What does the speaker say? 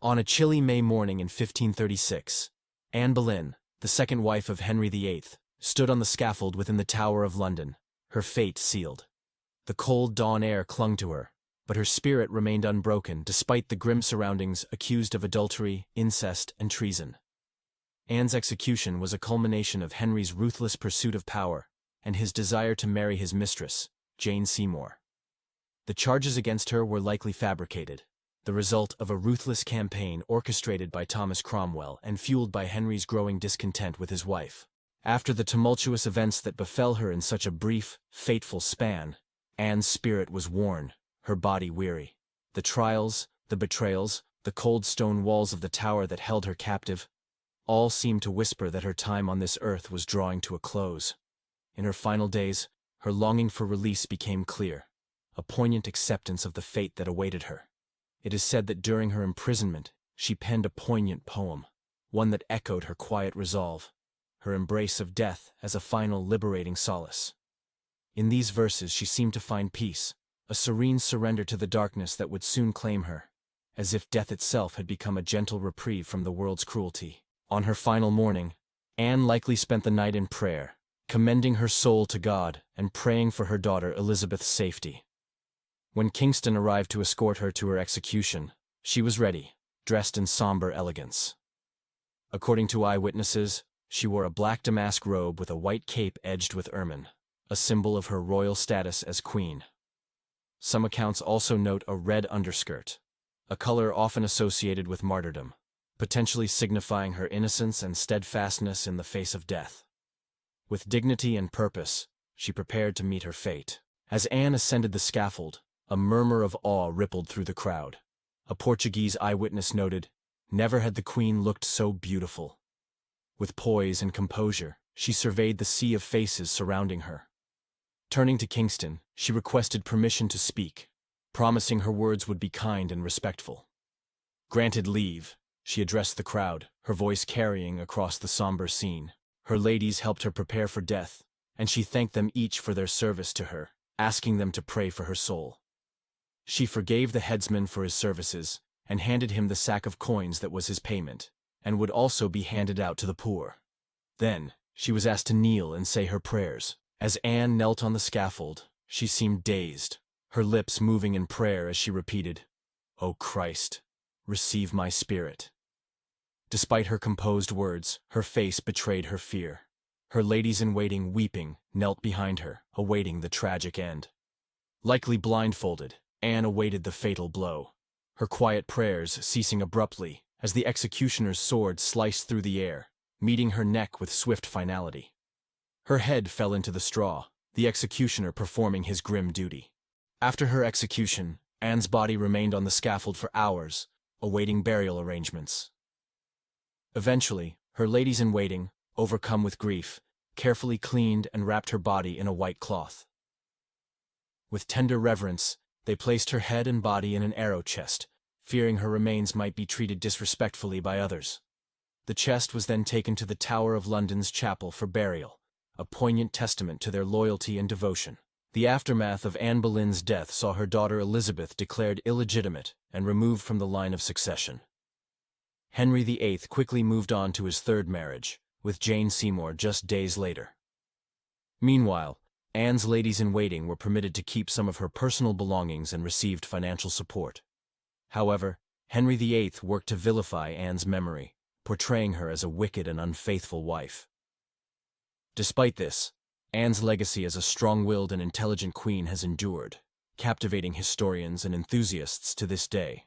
On a chilly May morning in 1536, Anne Boleyn, the second wife of Henry VIII, stood on the scaffold within the Tower of London, her fate sealed. The cold dawn air clung to her, but her spirit remained unbroken despite the grim surroundings, accused of adultery, incest, and treason. Anne's execution was a culmination of Henry's ruthless pursuit of power and his desire to marry his mistress, Jane Seymour. The charges against her were likely fabricated, the result of a ruthless campaign orchestrated by Thomas Cromwell and fueled by Henry's growing discontent with his wife. After the tumultuous events that befell her in such a brief, fateful span, Anne's spirit was worn, her body weary. The trials, the betrayals, the cold stone walls of the tower that held her captive, all seemed to whisper that her time on this earth was drawing to a close. In her final days, her longing for release became clear, a poignant acceptance of the fate that awaited her. It is said that during her imprisonment, she penned a poignant poem, one that echoed her quiet resolve, her embrace of death as a final liberating solace. In these verses she seemed to find peace, a serene surrender to the darkness that would soon claim her, as if death itself had become a gentle reprieve from the world's cruelty. On her final morning, Anne likely spent the night in prayer, commending her soul to God and praying for her daughter Elizabeth's safety. When Kingston arrived to escort her to her execution, she was ready, dressed in somber elegance. According to eyewitnesses, she wore a black damask robe with a white cape edged with ermine, a symbol of her royal status as queen. Some accounts also note a red underskirt, a color often associated with martyrdom, potentially signifying her innocence and steadfastness in the face of death. With dignity and purpose, she prepared to meet her fate. As Anne ascended the scaffold, a murmur of awe rippled through the crowd. A Portuguese eyewitness noted, "Never had the queen looked so beautiful." With poise and composure, she surveyed the sea of faces surrounding her. Turning to Kingston, she requested permission to speak, promising her words would be kind and respectful. Granted leave, she addressed the crowd, her voice carrying across the somber scene. Her ladies helped her prepare for death, and she thanked them each for their service to her, asking them to pray for her soul. She forgave the headsman for his services and handed him the sack of coins that was his payment, and would also be handed out to the poor. Then, she was asked to kneel and say her prayers. As Anne knelt on the scaffold, she seemed dazed, her lips moving in prayer as she repeated, "O Christ, receive my spirit." Despite her composed words, her face betrayed her fear. Her ladies-in-waiting, weeping, knelt behind her, awaiting the tragic end. Likely blindfolded, Anne awaited the fatal blow, her quiet prayers ceasing abruptly as the executioner's sword sliced through the air, meeting her neck with swift finality. Her head fell into the straw, the executioner performing his grim duty. After her execution, Anne's body remained on the scaffold for hours, awaiting burial arrangements. Eventually, her ladies-in-waiting, overcome with grief, carefully cleaned and wrapped her body in a white cloth. With tender reverence, they placed her head and body in an arrow chest, fearing her remains might be treated disrespectfully by others. The chest was then taken to the Tower of London's chapel for burial, a poignant testament to their loyalty and devotion. The aftermath of Anne Boleyn's death saw her daughter Elizabeth declared illegitimate and removed from the line of succession. Henry VIII quickly moved on to his third marriage, with Jane Seymour just days later. Meanwhile, Anne's ladies-in-waiting were permitted to keep some of her personal belongings and received financial support. However, Henry VIII worked to vilify Anne's memory, portraying her as a wicked and unfaithful wife. Despite this, Anne's legacy as a strong-willed and intelligent queen has endured, captivating historians and enthusiasts to this day.